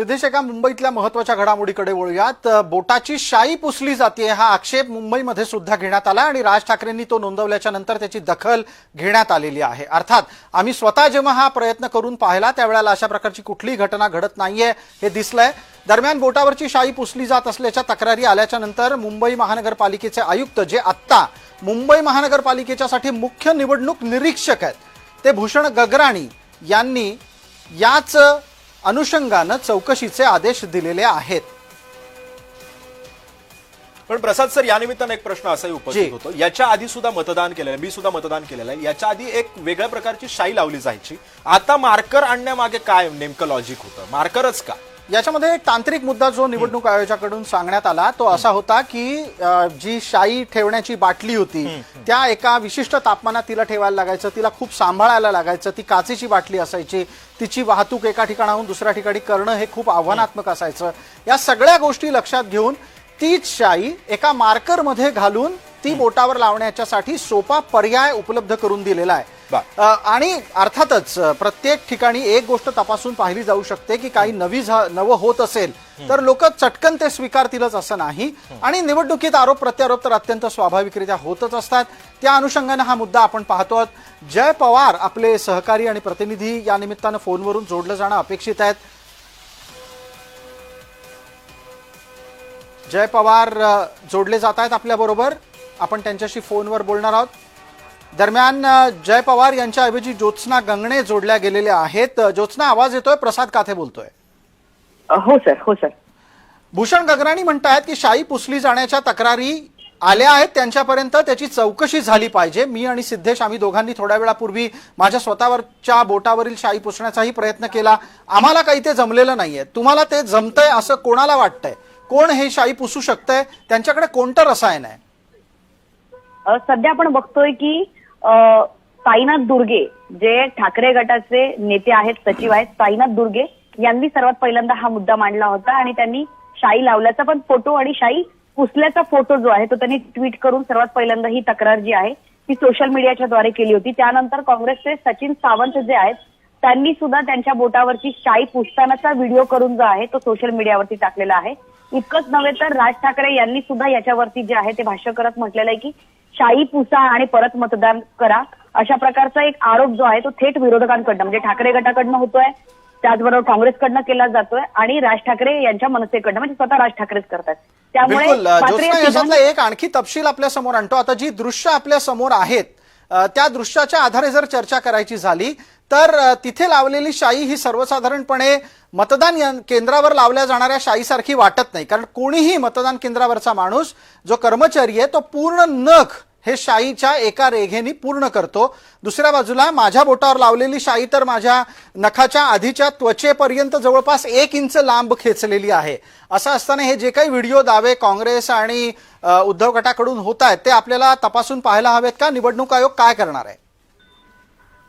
सिद्धेश, एका मुंबईतल्या महत्त्वाच्या घडामोडीकडे वळूयात. बोटाची शाई पुसली जाते हा आक्षेप मुंबईमध्ये सुद्धा घेण्यात आला आणि राज ठाकरेंनी तो नोंदवल्याच्या नंतर त्याची दखल घेण्यात आलेली आहे. अर्थात आम्ही स्वतः जेव्हा हा प्रयत्न करून पाहिला त्यावेळेला अशा प्रकारची कुठलीही घटना घडत नाहीये हे दिसलंय. दरम्यान बोटावरची शाई पुसली जात असल्याच्या तक्रारी आल्याच्या नंतर मुंबई महानगरपालिकेचे आयुक्त, जे आत्ता मुंबई महानगरपालिकेच्यासाठी मुख्य निवडणूक निरीक्षक आहेत, ते भूषण गगराणी यांनी याच अनुषंगानं चौकशीचे आदेश दिलेले आहेत. पण प्रसाद सर, या निमित्तानं एक प्रश्न असाही उपस्थित होतो. याच्या आधी सुद्धा मतदान केलेलं आहे, मी सुद्धा मतदान केलेलं आहे. याच्या आधी एक वेगळ्या प्रकारची शाई लावली जायची, आता मार्कर आणण्यामागे काय नेमकं लॉजिक होतं? मार्करच का? याच्यामध्ये तांत्रिक मुद्दा जो निवडणूक आयोगाकडून सांगण्यात आला तो असा होता की जी शाई ठेवण्याची बाटली होती त्या एका विशिष्ट तापमानात तिला ठेवायला लागायचं, तिला खूप सांभाळायला लागायचं. ती काचेची बाटली असायची, तिची वाहतूक एका ठिकाणाहून दुसऱ्या ठिकाणी करणं हे खूप आव्हानात्मक असायचं. या सगळ्या गोष्टी लक्षात घेऊन तीच शाई एका मार्करमध्ये घालून ती बोटावर लावण्याच्यासाठी सोपा पर्याय उपलब्ध करून दिलेला आहे. आणि अर्थातच प्रत्येक ठिकाणी एक गोष्ट तपासून पाहिली जाऊ शकते की काही नवं होत असेल तर लोक चटकन ते स्वीकारतीलच असं नाही. आणि निवडणुकीत आरोप प्रत्यारोप तर अत्यंत स्वाभाविकरित्या होतच असतात. त्या अनुषंगाने हा मुद्दा आपण पाहतो. जय पवार आपले सहकारी आणि प्रतिनिधी या निमित्तानं फोनवरून जोडलं जाणं अपेक्षित आहेत. जय पवार जोडले जात आहेत आपल्याबरोबर, आपण त्यांच्याशी फोनवर बोलणार आहोत. दरम्यान जय पवार यांच्याऐवजी ज्योत्स्ना गंगणे जोडल्या गेलेल्या आहेत. ज्योत्स्ना, आवाज येतोय? प्रसाद काथे बोलतोय. हो सर, हो सर. भूषण गगराणी म्हणतायत की शाई पुसली जाण्याच्या तक्रारी आल्या आहेत त्यांच्यापर्यंत, त्याची चौकशी झाली पाहिजे. मी आणि सिद्धेश आम्ही दोघांनी थोड्या वेळापूर्वी माझ्या स्वतःवरच्या बोटावरील शाई पुसण्याचाही प्रयत्न केला. आम्हाला काही ते जमलेलं नाहीये. तुम्हाला ते जमतंय असं कोणाला वाटतंय? कोण हे शाई पुसू शकतंय? त्यांच्याकडे कोणतं रसायन आहे? सध्या आपण बघतोय की साईनाथ दुर्गे, जे ठाकरे गटाचे नेते आहेत, सचिव आहेत, साईनाथ दुर्गे यांनी सर्वात पहिल्यांदा हा मुद्दा मांडला होता आणि त्यांनी शाई लावल्याचा पण फोटो आणि शाई पुसल्याचा फोटो जो आहे तो त्यांनी ट्विट करून सर्वात पहिल्यांदा ही तक्रार जी आहे ती सोशल मीडियाच्या द्वारे केली होती. त्यानंतर काँग्रेसचे सचिन सावंत जे आहेत त्यांनी सुद्धा त्यांच्या बोटावरची शाई पुसतानाचा व्हिडिओ करून जो आहे तो सोशल मीडियावरती टाकलेला आहे. इतकंच नव्हे तर राज ठाकरे यांनी सुद्धा याच्यावरती जे आहे ते भाष्य करत म्हटलेलं आहे की शाई पुसा आणि परत मतदान करा, अशा प्रकारचा एक आरोप जो आहे तो थेट विरोधकांकडनं म्हणजे ठाकरे गटाकडनं होतोय, त्याचबरोबर काँग्रेसकडनं केला जातोय आणि राज ठाकरे यांच्या मनसेकडनं म्हणजे स्वतः राज ठाकरेच करतात. त्यामुळे याच्यातला एक आणखी तपशील आपल्या समोर आणतो. आता जी दृश्य आपल्या समोर आहेत त्या दृश्याच्या आधारे जर चर्चा करायची झाली तर तिथे लावलेली शाई ही सर्वसाधारणपणे मतदान केंद्रावर लावल्या जाणाऱ्या शाईसारखी वाटत नाही. कारण कोणीही मतदान केंद्रावरचा माणूस जो कर्मचारी आहे तो पूर्ण नख हे शाईच्या एका रेघेनी पूर्ण करतो. दुसऱ्या बाजूला माझ्या बोटावर लावलेली शाई तर माझ्या नखाच्या आधीच्या त्वचेपर्यंत जवळपास 1 इंच लांब खेचलेली आहे. असं असताना हे जे काही व्हिडिओ दावे काँग्रेस आणि उद्धव गटाकडून होत आहेत ते आपल्याला तपासून पाहायला हवेत का? निवडणूक आयोग काय करणार आहे?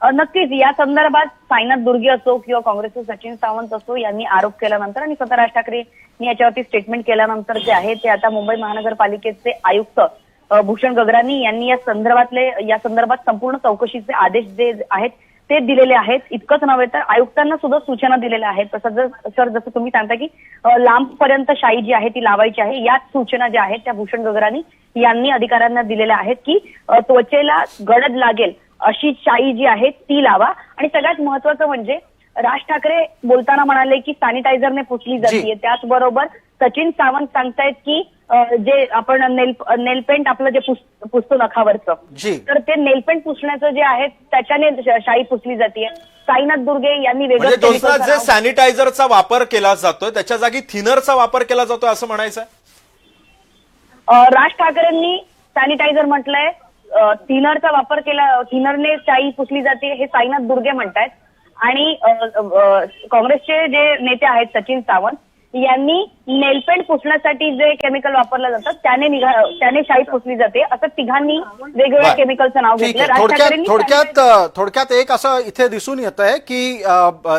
नक्कीच या संदर्भात साईनाथ दुर्गे असो किंवा काँग्रेसचे सचिन सावंत असो यांनी आरोप केल्यानंतर आणि स्वतः राज ठाकरे याच्यावरती स्टेटमेंट केल्यानंतर जे आहे ते आता मुंबई महानगरपालिकेचे आयुक्त भूषण गगराणी यांनी या संदर्भात संपूर्ण चौकशीचे आदेश जे आहेत ते दिलेले आहेत. इतकंच नव्हे तर आयुक्तांना सुद्धा सूचना दिलेल्या आहेत. तसंच सर जसं तुम्ही सांगता की लांबपर्यंत शाई जी आहे ती लावायची आहे, याच सूचना ज्या आहेत त्या भूषण गगराणी यांनी अधिकाऱ्यांना दिलेल्या आहेत की त्वचेला गडद लागेल अशी शाई जी आहे ती लावा. आणि सगळ्यात महत्वाचं म्हणजे राज ठाकरे बोलताना म्हणाले की सॅनिटायझरने पुसली जाते. त्याचबरोबर सचिन सावंत सांगतायत की जे आपण नेलपेंट आपलं जे पुसतो नखावरचं तर ते नेलपेंट पुसण्याचं जे आहे त्याच्याने शाई पुसली जाते. साईनाथ दुर्गे यांनी वेगळं जे सॅनिटायझरचा वापर केला जातोय त्याच्या जागी थिनरचा वापर केला जातोय असं म्हणायचं? राज ठाकरेंनी सॅनिटायझर म्हटलंय, थिनरचा वापर केला, थिनरने शाई पुसली जाते हे साईनाथ दुर्गे म्हणतायत. आणि काँग्रेसचे जे नेते आहेत सचिन सावंत यांनी नेलपेंट पुसण्यासाठी जे केमिकल वापरलं जातं त्याने शाई पुसली जाते असं तिघांनी वेगवेगळ्या केमिकलचं नाव घेतलं. थोडक्यात एक असं इथे दिसून येत आहे की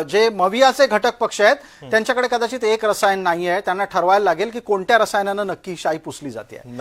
जे मवियाचे घटक पक्ष आहेत त्यांच्याकडे कदाचित एक रसायन नाही आहे. त्यांना ठरवायला लागेल की कोणत्या रसायनानं नक्की शाई पुसली जाते.